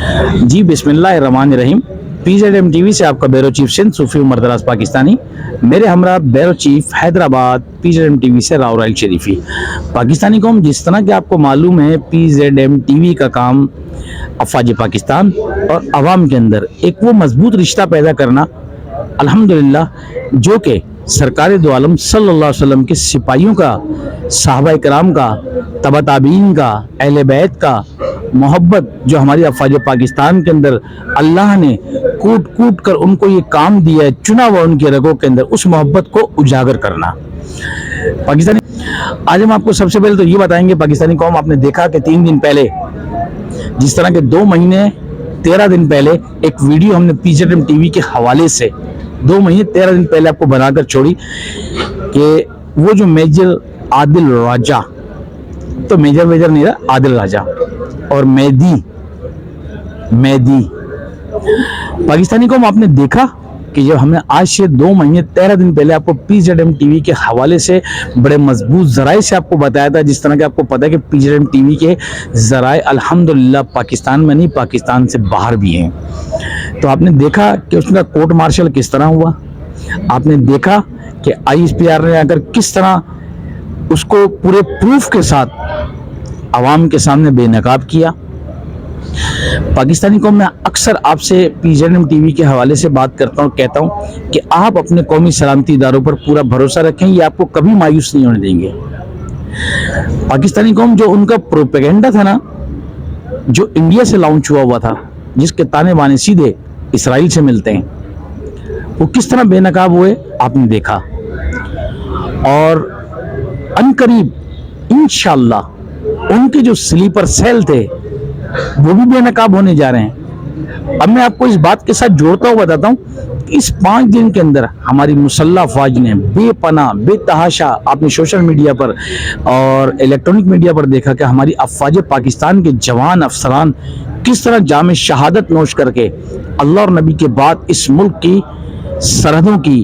जी बिस्मिल्लाहिर्रहमानिर्रहीम। PZM TV से आपका ब्यूरो चीफ सिंध सूफी उमर दराज पाकिस्तानी। मेरे हमरा bureau chief Hyderabad PZM TV से राउराइल शरीफी। पाकिस्तानी कौम, जिस तरह कि आपको मालूम है PZM टीवी का काम अफवाज पाकिस्तान और अवाम के अंदर एक वो मजबूत रिश्ता पैदा करना, अल्हम्दुलिल्लाह, जो कि सरकार दो आलम सल्लल्लाहु अलैहि वसल्लम के सिपाहियों का, सहाबा कराम का, तबा ताबीन का, अहले बैत का मोहब्बत जो हमारी अफवाज पाकिस्तान के अंदर अल्लाह ने कूट कूट कर उनको ये काम दिया है, चुना हुआ उनके रगों के अंदर, उस मोहब्बत को उजागर करना। पाकिस्तानी आज हम आपको सबसे पहले तो ये बताएंगे, पाकिस्तानी कौम, आपने देखा कि 3 दिन पहले, जिस तरह के 2 महीने 13 दिन पहले एक वीडियो हमने PZM टीवी के हवाले से 2 महीने 13 दिन पहले आपको बनाकर छोड़ी कि वो जो मेजर आदिल राजा, तो मेजर नहीं रहा, आदिल राजा और मेहदी पाकिस्तानी कौम, आपने देखा कि जब हमने आज से 2 महीने 13 दिन पहले आपको PZM टीवी के हवाले से बड़े मजबूत जराए से आपको बताया था, जिस तरह के आपको पता है कि PZM टीवी के जराए अल्हम्दुलिल्लाह पाकिस्तान में नहीं, पाकिस्तान से बाहर भी हैं। तो आपने देखा कि उसका कोर्ट मार्शल किस तरह हुआ, आपने देखा कि ISPR ने आकर किस तरह उसको पूरे प्रूफ के साथ अवाम के सामने बेनकाब किया। पाकिस्तानी कौम, मैं अक्सर आपसे PZM टीवी के हवाले से बात करता हूँ, कहता हूँ कि आप अपने कौमी सलामती इदारों पर पूरा भरोसा रखें, ये आपको कभी मायूस नहीं होने देंगे। पाकिस्तानी कौम, जो उनका प्रोपेगेंडा था ना, जो इंडिया से लॉन्च हुआ था, जिसके ताने बाने सीधे इसराइल से मिलते हैं, वो किस तरह बेनकाब हुए आपने देखा। और अनकरीब इंशाअल्लाह उनके जो स्लीपर सेल थे वो भी बेनकाब होने जा रहे हैं। अब मैं आपको इस बात के साथ जोड़ता हुआ बताता हूँ कि इस 5 दिन के अंदर हमारी मुसल्लह अफवाज ने बेपनाह बेतहाशा, आपने सोशल मीडिया पर और इलेक्ट्रॉनिक मीडिया पर देखा कि हमारी अफवाज पाकिस्तान के जवान अफसरान किस तरह जाम शहादत नोश करके अल्लाह और नबी के बाद इस मुल्क की सरहदों की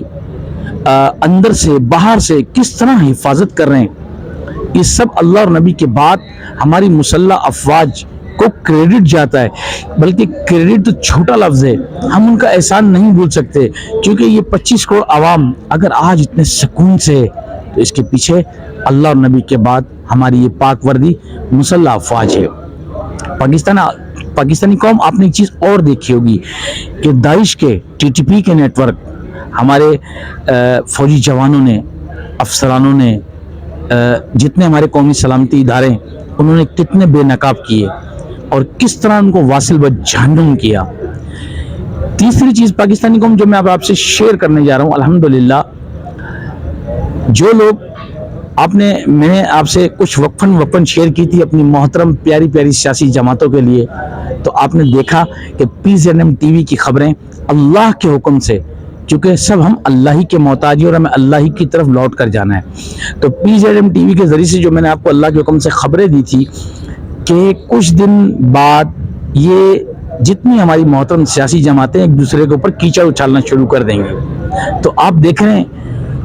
अंदर से बाहर से किस तरह हिफाजत कर रहे हैं। ये सब अल्लाह और नबी के बाद हमारी मुसल्लह अफवाज को क्रेडिट जाता है, बल्कि क्रेडिट तो छोटा लफ्ज है, हम उनका एहसान नहीं भूल सकते, क्योंकि ये 25 करोड़ आवाम अगर आज इतने सुकून से, तो इसके पीछे अल्लाह और नबी के बाद हमारी ये पाक वर्दी मुसल्लह अफवाज है। पाकिस्तानी कौम, आपने एक चीज़ और देखी होगी कि दाइश के TTP के नेटवर्क हमारे फौजी जवानों ने, अफसरानों ने, जितने हमारे कौमी सलामती इदारे, उन्होंने कितने बेनकाब किए और किस तरह उनको वासिल व जहन्नुम किया। तीसरी चीज़ पाकिस्तानी कौम, जो मैं अब आपसे शेयर करने जा रहा हूँ, अल्हम्दुलिल्लाह, जो लोग मैंने आपसे कुछ वक्फन शेयर की थी अपनी मोहतरम प्यारी प्यारी सियासी जमातों के लिए, तो आपने देखा कि PZM टीवी की खबरें अल्लाह के हुक्म से, क्योंकि सब हम अल्लाह ही के मोहताज हैं और हमें अल्लाह ही की तरफ लौट कर जाना है, तो PZM टीवी के जरिए से जो मैंने आपको अल्लाह के हुक्म से खबरें दी थी कि कुछ दिन बाद ये जितनी हमारी मोहतरम सियासी जमातें एक दूसरे के ऊपर कीचड़ उछालना शुरू कर देंगे। तो आप देख रहे हैं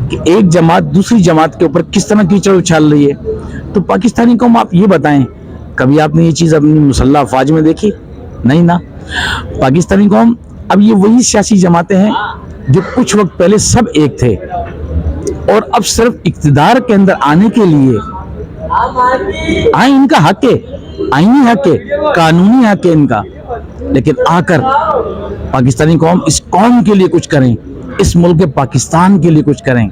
कि एक जमात दूसरी जमात के ऊपर किस तरह कीचड़ उछाल रही है। तो पाकिस्तानी कौम, आप ये बताएं, कभी आपने ये चीज़ अपनी मुसल्लह अफवाज में देखी? नहीं ना। पाकिस्तानी कौम, अब ये वही सियासी जमातें हैं जो कुछ वक्त पहले सब एक थे और अब सिर्फ इक्तिदार के अंदर आने के लिए आए, इनका हक है, आईनी हक है, कानूनी हक है इनका, लेकिन आकर पाकिस्तानी कौम इस कौम के लिए कुछ करें, इस मुल्क पाकिस्तान के लिए कुछ करें,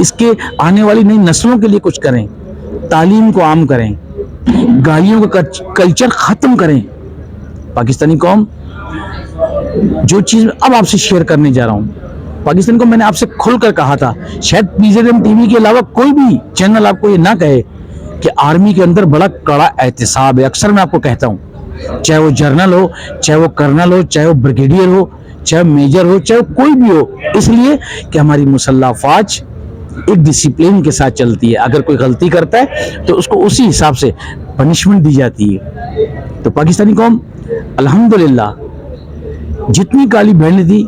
इसके आने वाली नई नस्लों के लिए कुछ करें, तालीम को आम करें, गालियों का कल्चर खत्म करें। पाकिस्तानी कौम, जो चीज़ अब आपसे शेयर करने जा रहा हूँ, पाकिस्तान को मैंने आपसे खुलकर कहा था, शायद PZM टीवी के अलावा कोई भी चैनल आपको ये ना कहे कि आर्मी के अंदर बड़ा कड़ा एहतसाब है। अक्सर मैं आपको कहता हूँ, चाहे वो जर्नल हो, चाहे वो कर्नल हो, चाहे वो ब्रिगेडियर हो, चाहे मेजर हो, चाहे कोई भी हो, इसलिए कि हमारी मुसल्लह अफवाज एक डिसिप्लिन के साथ चलती है। अगर कोई गलती करता है तो उसको उसी हिसाब से पनिशमेंट दी जाती है। तो पाकिस्तानी कौम, अल्हम्दुलिल्लाह, जितनी काली भेड़ थी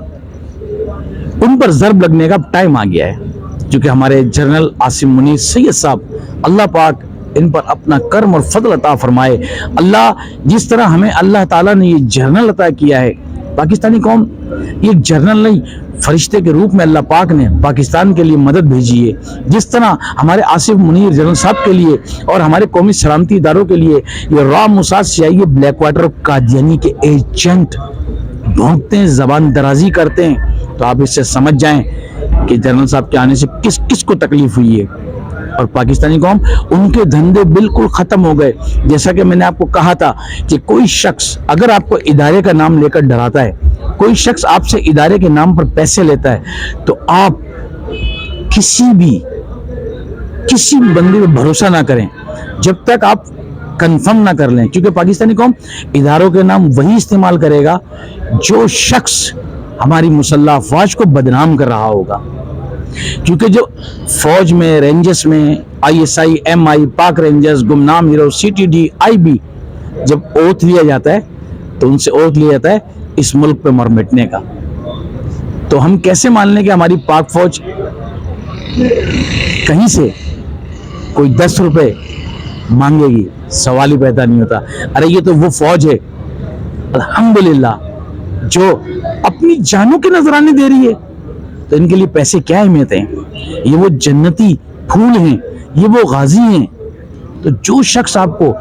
उन पर ज़र्ब लगने का टाइम आ गया है, क्योंकि हमारे जनरल आसिम मुनीर सैयद साहब, अल्लाह पाक ان پر اپنا کرم اور فضل عطا فرمائے. اللہ جس طرح ہمیں اللہ تعالیٰ نے یہ جرنل عطا کیا ہے، پاکستانی قوم یہ جرنل نہیں، فرشتے کے روپ میں اللہ پاک نے پاکستان کے لیے مدد بھیجی ہے. جس طرح ہمارے آصف منیر جنرل صاحب کے لیے اور ہمارے قومی سلامتی اداروں کے لیے یہ را موساد سیائی بلیک واٹر اور قادیانی کے ایجنٹ ڈھونڈتے ہیں، زبان درازی کرتے ہیں، تو آپ اس سے سمجھ جائیں کہ جنرل صاحب کے آنے سے کس کس کو تکلیف ہوئی ہے. اور پاکستانی قوم ان کے دھندے بالکل ختم ہو گئے. جیسا کہ میں نے آپ کو کہا تھا کہ کوئی شخص اگر آپ کو ادارے کا نام لے کر ڈراتا ہے، کوئی شخص آپ سے ادارے کے نام پر پیسے لیتا ہے، تو آپ کسی بندے پہ بھروسہ نہ کریں جب تک آپ کنفرم نہ کر لیں. کیونکہ پاکستانی قوم اداروں کے نام وہی استعمال کرے گا جو شخص ہماری مسلح افواج کو بدنام کر رہا ہوگا. کیونکہ جو فوج میں، رینجرز میں، I S I, M I, Pak rangers, گمنام ہیرو، C T D, I B, جب اوتھ لیا جاتا ہے تو ان سے اوتھ لیا جاتا ہے اس ملک پہ مر مٹنے کا. تو ہم کیسے مان لیں کہ ہماری پاک فوج کہیں سے کوئی 10 روپے مانگے گی؟ سوال ہی پیدا نہیں ہوتا. ارے یہ تو وہ فوج ہے الحمدللہ جو اپنی جانوں کے نذرانے دے رہی ہے، تو ان کے لیے پیسے کیا اہمیت ہیں؟ یہ وہ جنتی پھول ہیں، یہ وہ غازی ہیں. تو جو شخص آپ کو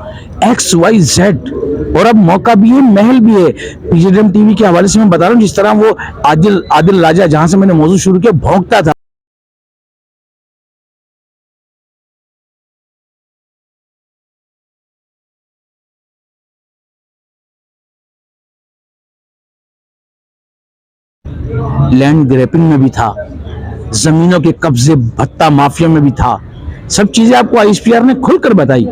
ایکس وائی زیڈ، اور اب موقع بھی ہے، محل بھی ہے. P G D M T V کے حوالے سے میں بتا رہا ہوں، جس طرح وہ عادل راجہ جہاں سے میں نے موضوع شروع کیا بھونکتا تھا، لینڈ گریپنگ میں بھی تھا، زمینوں کے قبضے بھتہ مافیا میں بھی تھا. سب چیزیں آپ کو آئی ایس پی آر نے کھل کر بتائی.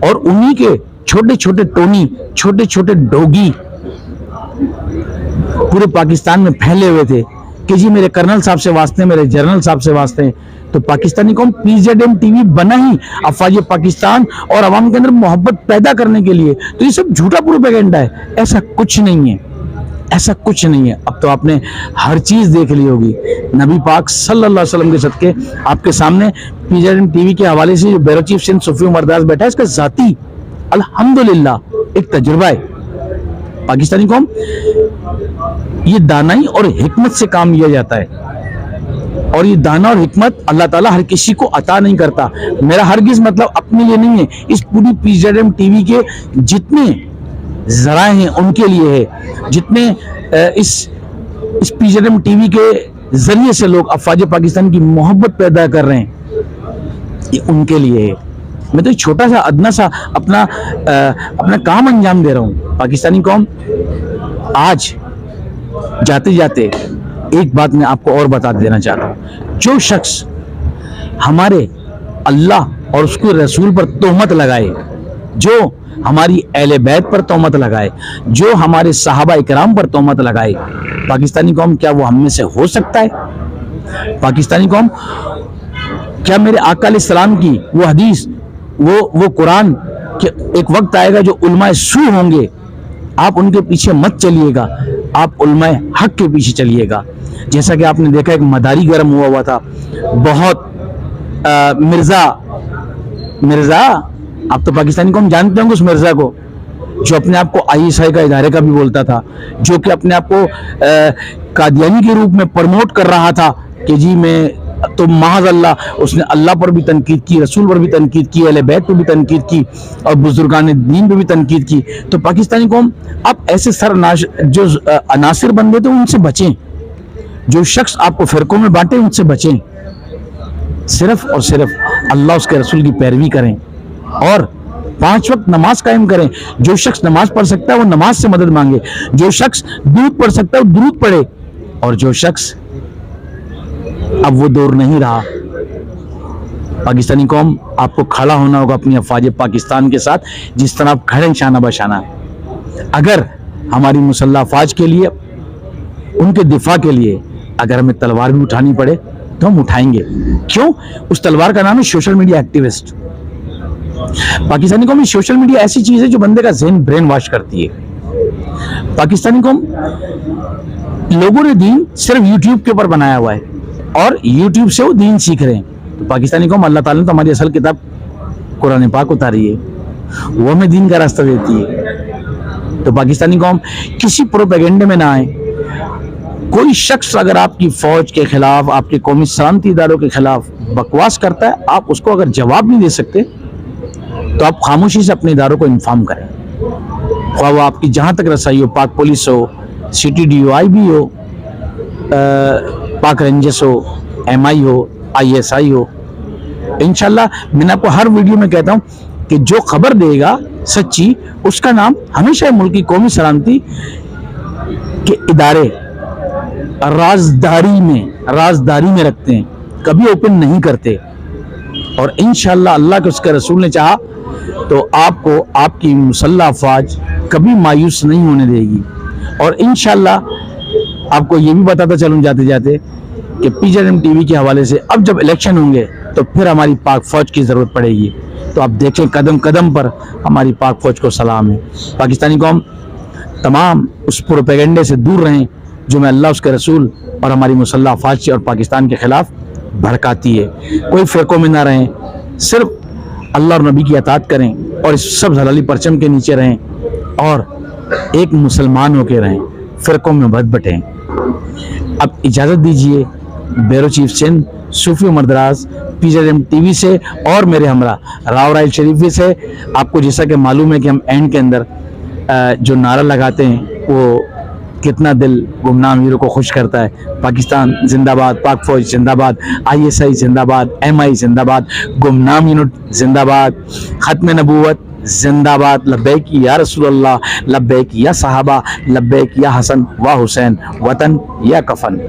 اور انہی کے چھوٹے چھوٹے ٹونی، چھوٹے چھوٹے ڈوگی پورے پاکستان میں پھیلے ہوئے تھے کہ جی میرے کرنل صاحب سے واسطے ہیں، میرے جنرل صاحب سے واسطے ہیں. تو پاکستانی قوم پی زیڈ ایم ٹی وی بنا ہی افواج پاکستان اور عوام کے اندر محبت پیدا کرنے کے لیے. تو یہ سب جھوٹا پروپیگنڈا ہے، ایسا کچھ نہیں ہے، ایسا کچھ نہیں ہے. اب تو آپ نے ہر چیز دیکھ لی ہوگی. نبی پاک صلی اللہ علیہ وسلم کے صدقے آپ کے سامنے P Z M T V کے حوالے سے جو بیورو چیف سندھ صوفی عمر دراز بیٹھا ہے، اس کا ذاتی الحمدللہ ایک تجربہ ہے. پاکستانی قوم یہ دانائی اور حکمت سے کام لیا جاتا ہے، اور یہ دانا اور حکمت اللہ تعالیٰ ہر کسی کو عطا نہیں کرتا. میرا ہرگز مطلب اپنے لیے نہیں ہے، اس پوری P Z M T V کے جتنے ذرائع ہیں ان کے لیے ہے، جتنے اس P Z M T V کے ذریعے سے لوگ افواج پاکستان کی محبت پیدا کر رہے ہیں، یہ ان کے لیے ہے. میں تو چھوٹا سا ادنا سا اپنا کام انجام دے رہا ہوں. پاکستانی قوم آج جاتے جاتے ایک بات میں آپ کو اور بتا دینا چاہتا ہوں. جو شخص ہمارے اللہ اور اس کے رسول پر تہمت لگائے، جو ہماری اہل بیت پر تہمت لگائے، جو ہمارے صحابہ اکرام پر تہمت لگائے، پاکستانی قوم کیا وہ ہم میں سے ہو سکتا ہے؟ پاکستانی قوم کیا میرے آقا علیہ السلام کی وہ حدیث، وہ قرآن کہ ایک وقت آئے گا جو علماء سو ہوں گے، آپ ان کے پیچھے مت چلیے گا، آپ علماء حق کے پیچھے چلیے گا. جیسا کہ آپ نے دیکھا ایک مداری گرم ہوا تھا بہت، مرزا آپ تو پاکستانی قوم جانتے ہوں گے اس مرزا کو، جو اپنے آپ کو آئی ایس آئی کا ادارے کا بھی بولتا تھا، جو کہ اپنے آپ کو قادیانی کے روپ میں پرموٹ کر رہا تھا کہ جی میں تو معاذ اللہ اس نے اللہ پر بھی تنقید کی، رسول پر بھی تنقید کی، اہل بیت پر بھی تنقید کی، اور بزرگان دین پر بھی تنقید کی. تو پاکستانی قوم آپ ایسے جو عناصر بندے تھے ان سے بچیں، جو شخص آپ کو فرقوں میں بانٹے ان سے بچیں. صرف اور صرف اللہ اس کے رسول کی پیروی کریں اور 5 وقت نماز قائم کریں. جو شخص نماز پڑھ سکتا ہے وہ نماز سے مدد مانگے، جو شخص درود پڑھ سکتا ہے وہ درود پڑھے، اور جو شخص اب وہ دور نہیں رہا. پاکستانی قوم آپ کو کھڑا ہونا ہوگا اپنی افواج پاکستان کے ساتھ، جس طرح آپ کھڑے شانہ بشانہ. اگر ہماری مسلح افواج کے لیے، ان کے دفاع کے لیے اگر ہمیں تلوار بھی اٹھانی پڑے تو ہم اٹھائیں گے. کیوں؟ اس تلوار کا نام ہے سوشل میڈیا ایکٹیوسٹ. پاکستانی قوم سوشل میڈیا ایسی چیز ہے جو بندے کا ذہن برین واش کرتی ہے. پاکستانی قوم لوگوں نے دین صرف یوٹیوب کے اوپر بنایا ہوا ہے اور یوٹیوب سے وہ دین سیکھ رہے ہیں. تو پاکستانی قوم اللہ تعالیٰ نے تو ہماری اصل کتاب कुरान पाक उतारी है, वो हमें दीन का रास्ता देती है। तो पाकिस्तानी कौम किसी प्रोपेगेंडे में ना आए। कोई शख्स अगर आपकी फौज के खिलाफ, आपके कौमी सलामती इदारों के खिलाफ बकवास करता है, आप उसको अगर जवाब नहीं दे सकते तो आप खामोशी से अपने इदारों को इन्फॉर्म करें। ख्वाह वो आपकी जहाँ तक रसाई हो, पाक पुलिस हो, CTDO IB हो, पाक रेंजर्स हो, MI हो, ISI हो। इंशाल्लाह मैंने आपको हर वीडियो में कहता हूँ कि जो खबर देगा सच्ची, उसका नाम हमेशा मुल्क की कौमी सलामती के इदारे राजदारी में रखते हैं, कभी ओपन नहीं करते। और इंशाल्लाह अल्लाह के उसके रसूल ने चाहा तो आपको आपकी मुसल्लह अफवाज कभी मायूस नहीं होने देगी। और इंशाल्लाह आपको ये भी बताता चलूँ जाते जाते कि PJM TV के हवाले से अब जब इलेक्शन होंगे तो फिर हमारी पाक फौज की ज़रूरत पड़ेगी। तो आप देखें कदम कदम पर हमारी पाक फौज को सलाम है। पाकिस्तानी कौम तमाम उस प्रोपेगेंडे से दूर रहें जो मैं अल्लाह उसके रसूल और हमारी मुसल्लह अफवाज से और पाकिस्तान के खिलाफ भड़काती है। कोई फ़िरक़ों में ना रहें, सिर्फ अल्लाह और नबी की अताअत करें और इस सब हलाली परचम के नीचे रहें और एक मुसलमान होकर रहें, फ़िरक़ों में मत बटें। अब इजाज़त दीजिए, ब्यूरो चीफ सिंध सूफी उमर दराज PJM TV से और मेरे हमरा राव राइल शरीफी से। आपको जैसा कि मालूम है कि हम एंड के अंदर जो नारा लगाते हैं वो कितना दिल गुमनाम हीरो को खुश करता है। पाकिस्तान जिंदाबाद, पाक फौज जिंदाबाद, ISI जिंदाबाद, MI जिंदाबाद, गुमनाम यूनिट जिंदाबाद, खत्म नबूवत जिंदाबाद, लब्बैक या रसूलल्लाह, लब्बैक या सहाबा, लब्बैक या हसन व हुसैन, वतन या कफन।